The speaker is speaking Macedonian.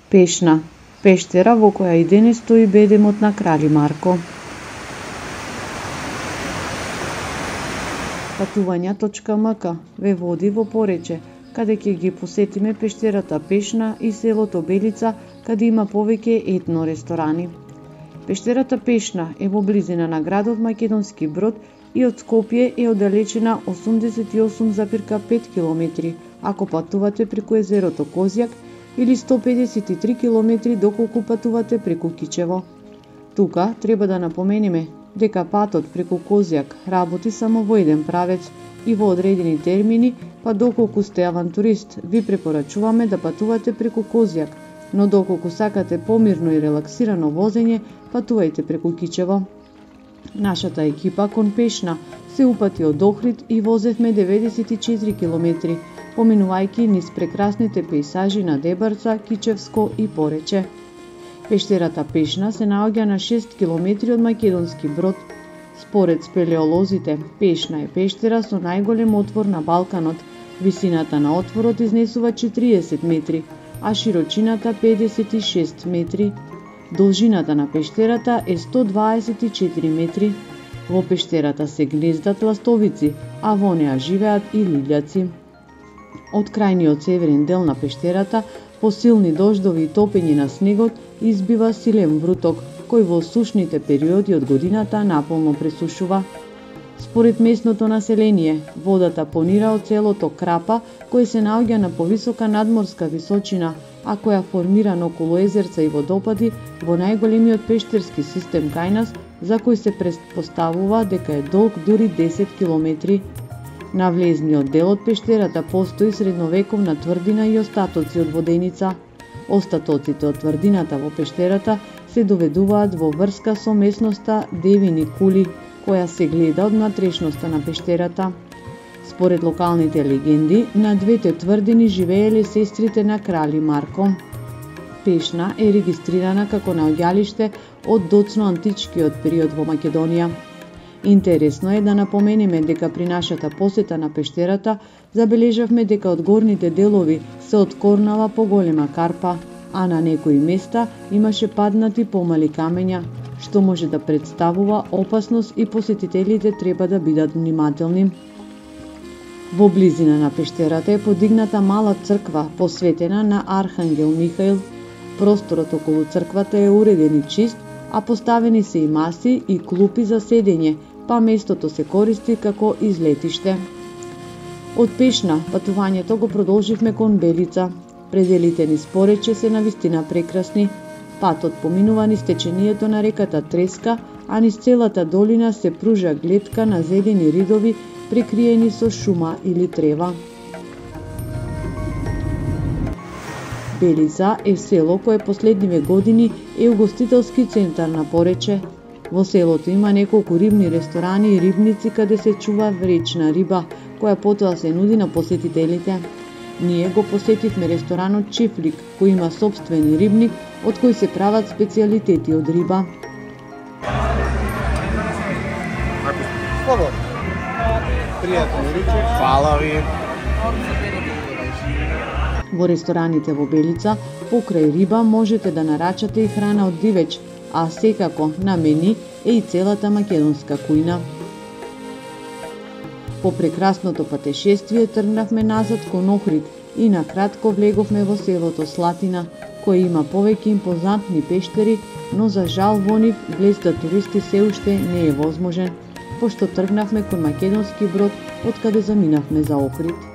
Пешна, пештера во која и денес стои бедемот на Крали Марко. Патувања.мк ве води во Порече, каде ќе ги посетиме пештерата Пешна и селото Белица, каде има повеќе етно ресторани. Пештерата Пешна е во близина на градот Македонски Брод и од Скопје е оддалечена 88,5 км, ако патувате преку езерото Козјак, или 153 км доколку патувате преку Кичево. Тука треба да напомениме дека патот преку Козјак работи само во еден правец и во одредени термини, па доколку сте авантурист, ви препорачуваме да патувате преку Козјак, но доколку сакате помирно и релаксирано возење, патувајте преку Кичево. Нашата екипа кон Пешна се упати од Охрид и возевме 94 км, поминувајќи низ прекрасните пејсажи на Дебарца, Кичевско и Порече. Пештерата Пешна се наоѓа на 6 км од Македонски Брод. Според спелеолозите, Пешна е пештера со најголем отвор на Балканот. Висината на отворот изнесува 40 метри, а широчината 56 метри. Должината на пештерата е 124 метри. Во пештерата се гнездат ластовици, а во неа живеат и лилјаци. Од крајниот северен дел на пештерата, по силни дождови и топење на снегот, избива силен вруток, кој во сушните периоди од годината наполно пресушува. Според местното население, водата понира од селото Крапа, кој се наоѓа на повисока надморска височина, а која формирана околу езерца и водопади во најголемиот пештерски систем кај нас, за кој се претпоставува дека е долг дури 10 км. На влезниот дел од пештерата постои средновековна тврдина и остатоци од воденица. Остатоците од тврдината во пештерата се доведуваат во врска со местноста Девини кули, која се гледа од натрешноста на пештерата. Според локалните легенди, на двете тврдини живееле сестрите на Крали Марко. Пешна е регистрирана како наоѓалиште од доцно античкиот период во Македонија. Интересно е да напомениме дека при нашата посета на пештерата забележавме дека од горните делови се откорнала поголема карпа, а на некои места имаше паднати помали камења, што може да представува опасност и посетителите треба да бидат внимателни. Во близина на пештерата е подигната мала црква посветена на Архангел Михаил. Просторот околу црквата е уреден и чист, а поставени се и маси и клупи за седење, па местото се користи како излетиште. Од Пешна патувањето го продолживме кон Белица. Пределите низ Порече се навистина прекрасни. Патот поминува низ течението на реката Треска, а низ целата долина се пружа гледка на зелени ридови прекриени со шума или трева. Белица е село кое последниве години е угостителски центар на Порече. Во селото има неколку рибни ресторани и рибници каде се чува речна риба, која потоа се нуди на посетителите. Ние го посетивме ресторанот Чифлик, кој има сопствени рибник, од кој се прават специјалитети од риба. Пријатно ручек. Фала ви. Во рестораните во Белица, покрај риба можете да нарачате и храна од дивеч, а секако на мени е и целата македонска кујна. По прекрасното патешествие тргнавме назад кон Охрид и на кратко влеговме во селото Слатина, кој има повеќе импозантни пештери, но за жал во нив влез да туристи се уште не е возможен, пошто тргнавме кон Македонски Брод, од каде заминавме за Охрид.